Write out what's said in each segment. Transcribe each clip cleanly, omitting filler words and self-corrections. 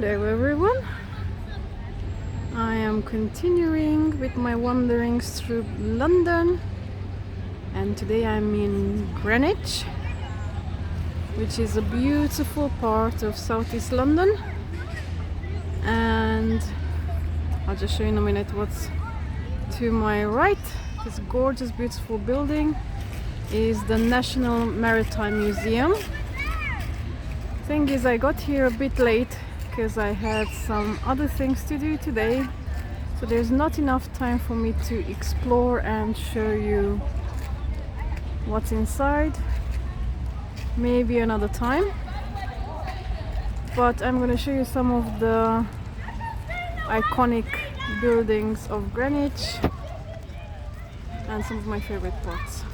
Hello everyone, I am continuing with my wanderings through London, and today I'm in Greenwich, which is a beautiful part of southeast London. And I'll just show you in a minute what's to my right. This gorgeous beautiful building is the National Maritime Museum. Thing is, I got here a bit late because I had some other things to do today, so there's not enough time for me to explore and show you what's inside. Maybe another time, but I'm going to show you some of the iconic buildings of Greenwich and some of my favorite parts.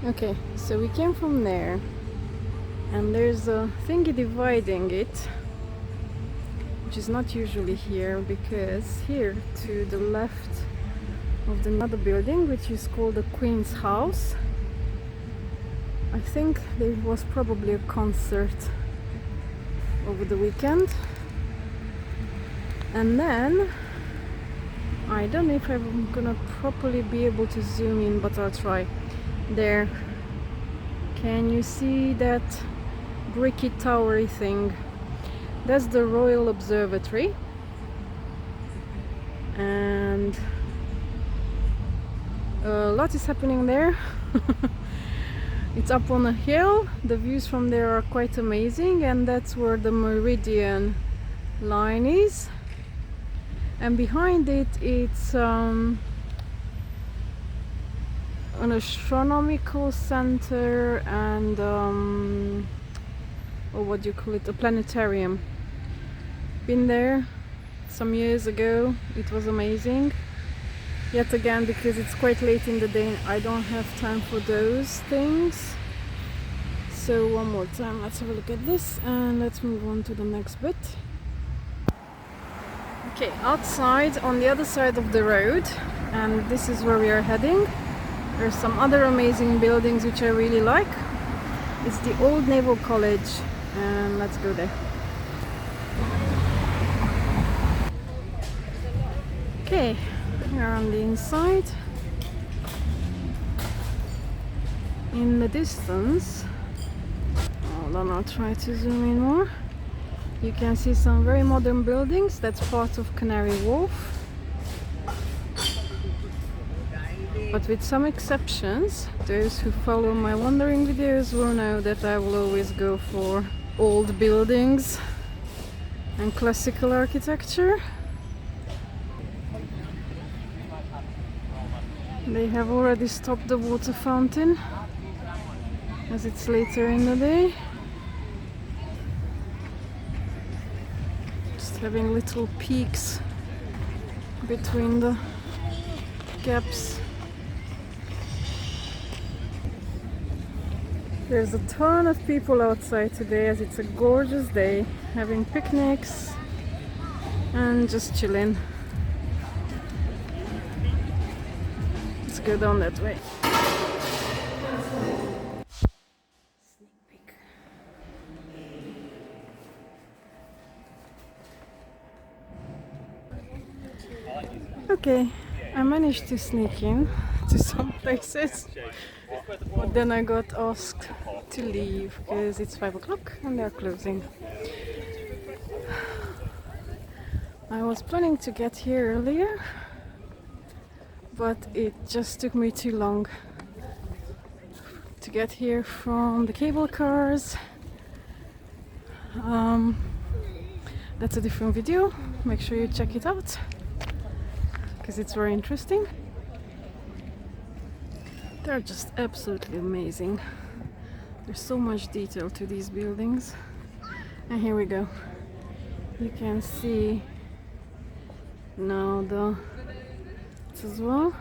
Okay, so we came from there, and there's a thingy dividing it, which is not usually here, because here to the left of the other building, which is called the Queen's House, I think there was probably a concert over the weekend. And then I don't know if I'm gonna properly be able to zoom in, but I'll try. There, can you see that bricky towery thing? That's the Royal Observatory, and a lot is happening there. It's up on a hill, the views from there are quite amazing, and that's where the meridian line is. And behind it, it's an astronomical center and or what do you call it, a planetarium. Been there some years ago, it was amazing. Yet again, because it's quite late in the day, I don't have time for those things. So one more time, let's have a look at this and let's move on to the next bit. Okay, outside on the other side of the road, and this is where we are heading. There's some other amazing buildings which I really like. It's the Old Naval College, and let's go there. Okay, we're on the inside. In the distance, hold on, I'll try to zoom in more. You can see some very modern buildings. That's part of Canary Wharf. But with some exceptions, those who follow my wandering videos will know that I will always go for old buildings and classical architecture. They have already stopped the water fountain as it's later in the day. Just having little peaks between the gaps. There's a ton of people outside today as it's a gorgeous day, having picnics and just chilling. Let's go down that way. Sneak peek. Okay, I managed to sneak in to some places, but then I got asked to leave because it's 5 o'clock and they're closing. I was planning to get here earlier, but it just took me too long to get here from the cable cars. That's a different video, make sure you check it out because it's very interesting. They're just absolutely amazing. There's so much detail to these buildings. And here we go. You can see now the as well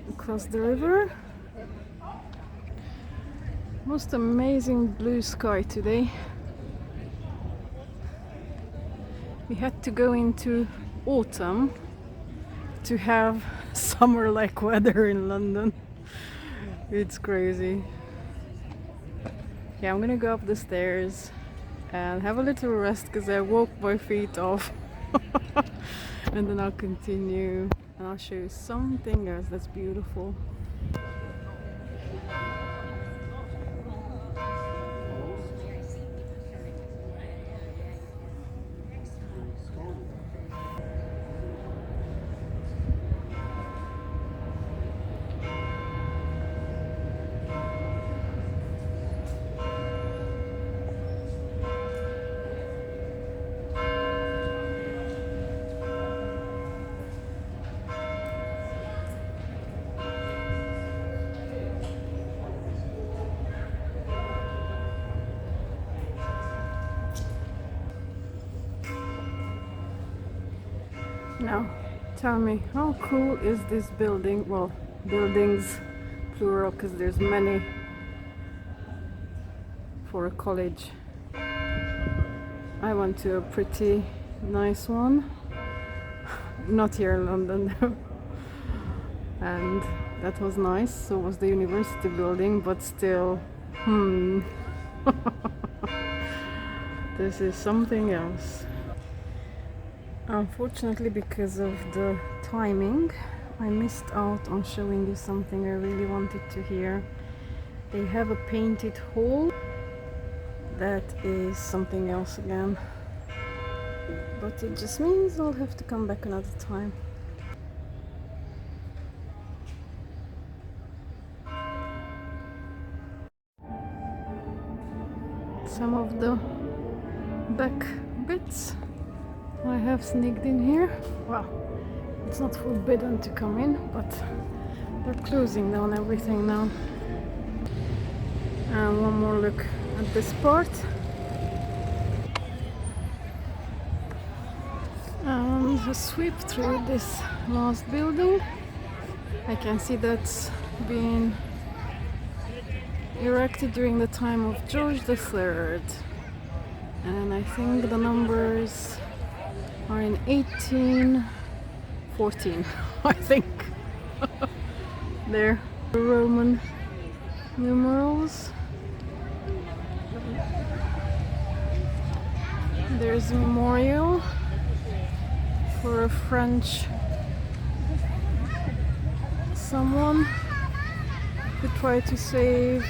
across the river. Most amazing blue sky today. We had to go into autumn to have summer-like weather in London. It's crazy. Yeah, I'm gonna go up the stairs and have a little rest because I woke my feet off. And then I'll continue and I'll show you something else that's beautiful. Now, tell me, how cool is this building? Well, buildings, plural, because there's many for a college. I went to a pretty nice one, not here in London though, and that was nice. So was the university building, but still, this is something else. Unfortunately, because of the timing, I missed out on showing you something I really wanted to hear. They have a painted hall. That is something else again. But it just means I'll have to come back another time. Some of the back bits I have sneaked in here. Well, it's not forbidden to come in, but they're closing down everything now. And one more look at this part. And a sweep through this last building. I can see that's been erected during the time of George III. And I think the numbers are in 1814, I think. They're Roman numerals. There's a memorial for a French someone who tried to save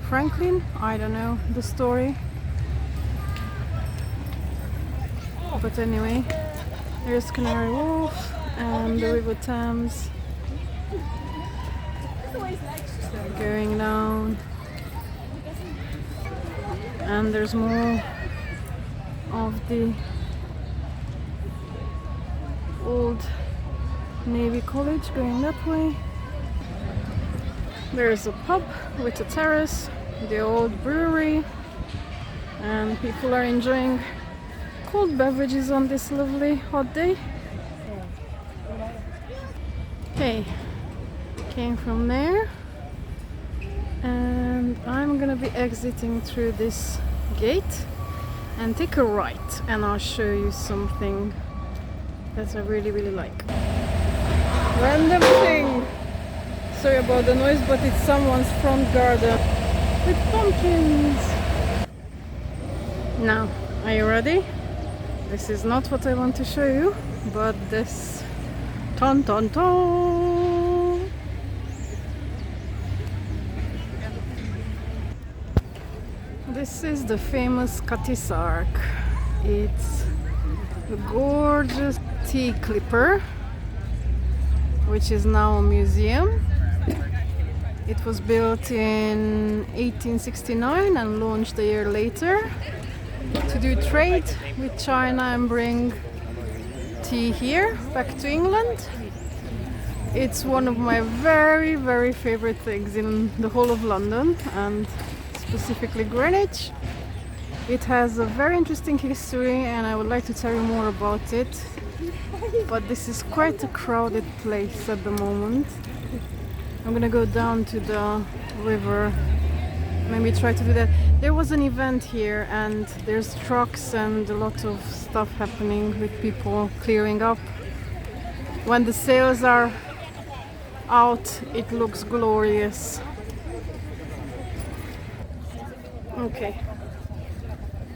Franklin. I don't know the story. But anyway, there's Canary Wharf and the River Thames going down, and there's more of the Old Navy College going that way. There's a pub with a terrace, the old brewery, and people are enjoying cold beverages on this lovely hot day. Okay, came from there, and I'm gonna be exiting through this gate and take a right, and I'll show you something that I really like. Random thing. Sorry about the noise, but it's someone's front garden with pumpkins. Now, are you ready? This is not what I want to show you, but this. Ton ton ton! This is the famous Cutty Sark. It's a gorgeous tea clipper, which is now a museum. It was built in 1869 and launched a year later to do trade with China and bring tea here back to England. It's one of my very favorite things in the whole of London, and specifically Greenwich. It has a very interesting history and I would like to tell you more about it, but this is quite a crowded place at the moment. I'm gonna go down to the river, maybe try to do that. There was an event here and there's trucks and a lot of stuff happening with people clearing up. When the sails are out, it looks glorious. Okay,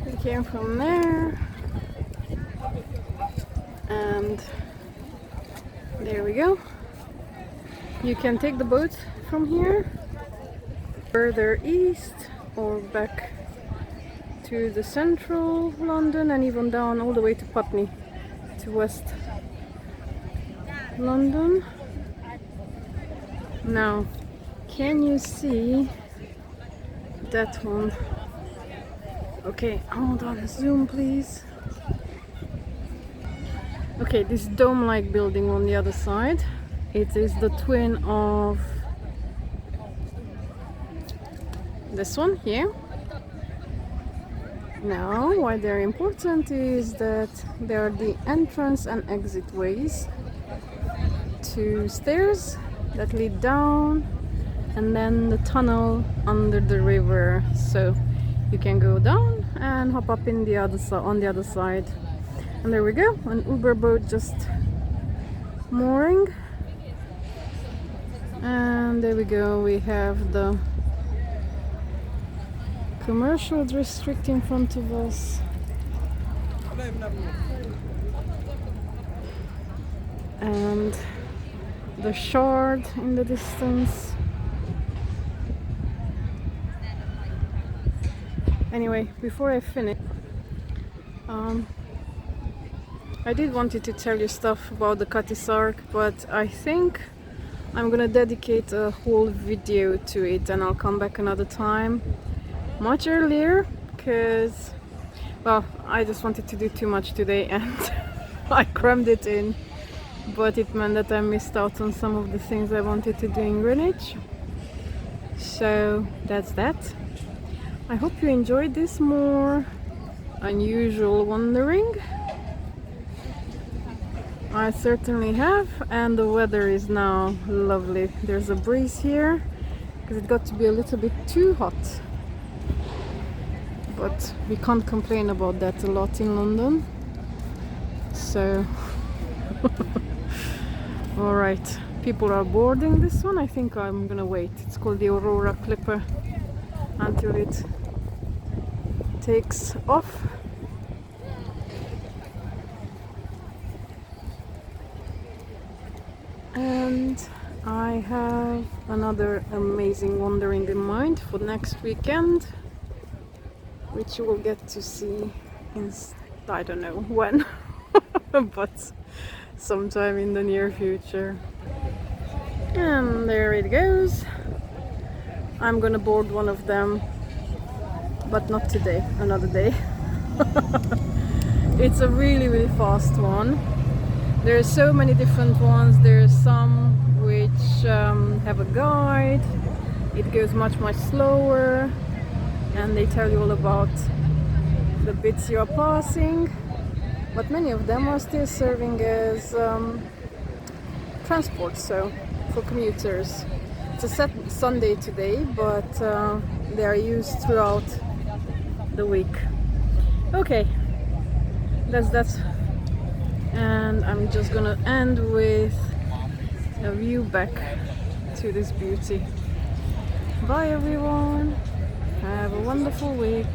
We came from there, and there we go. You can take the boat from here further east or back to the central London, and even down all the way to Putney, to West London. Now, can you see that one? Okay, hold on, zoom please. Okay, this dome-like building on the other side, it is the twin of this one here. Now, why they're important is that they are the entrance and exit ways to stairs that lead down, and then the tunnel under the river, so you can go down and hop up in the other on the other side. And there we go, an Uber boat just mooring, and there we go, we have the commercial district in front of us, and the Shard in the distance. Anyway, before I finish, I did wanted to tell you stuff about the Cutty Sark, but I think I'm gonna dedicate a whole video to it, and I'll come back another time much earlier, because, well, I just wanted to do too much today and I crammed it in, but it meant that I missed out on some of the things I wanted to do in Greenwich. So that's that. I hope you enjoyed this more unusual wandering. I certainly have, and the weather is now lovely. There's a breeze here because it got to be a little bit too hot, but we can't complain about that a lot in London. So all right, people are boarding this one. I think I'm gonna wait. It's called the Aurora Clipper until it takes off. And I have another amazing wandering in mind for next weekend, which you will get to see in, I don't know when, but sometime in the near future. And there it goes. I'm gonna board one of them, but not today, another day. It's a really fast one. There are so many different ones. There's some which have a guide. It goes much slower, and they tell you all about the bits you are passing. But many of them are still serving as transport, so for commuters. It's a set Sunday today, but they are used throughout the week. Okay, that's that. And I'm just gonna end with a view back to this beauty. Bye everyone, have a wonderful week.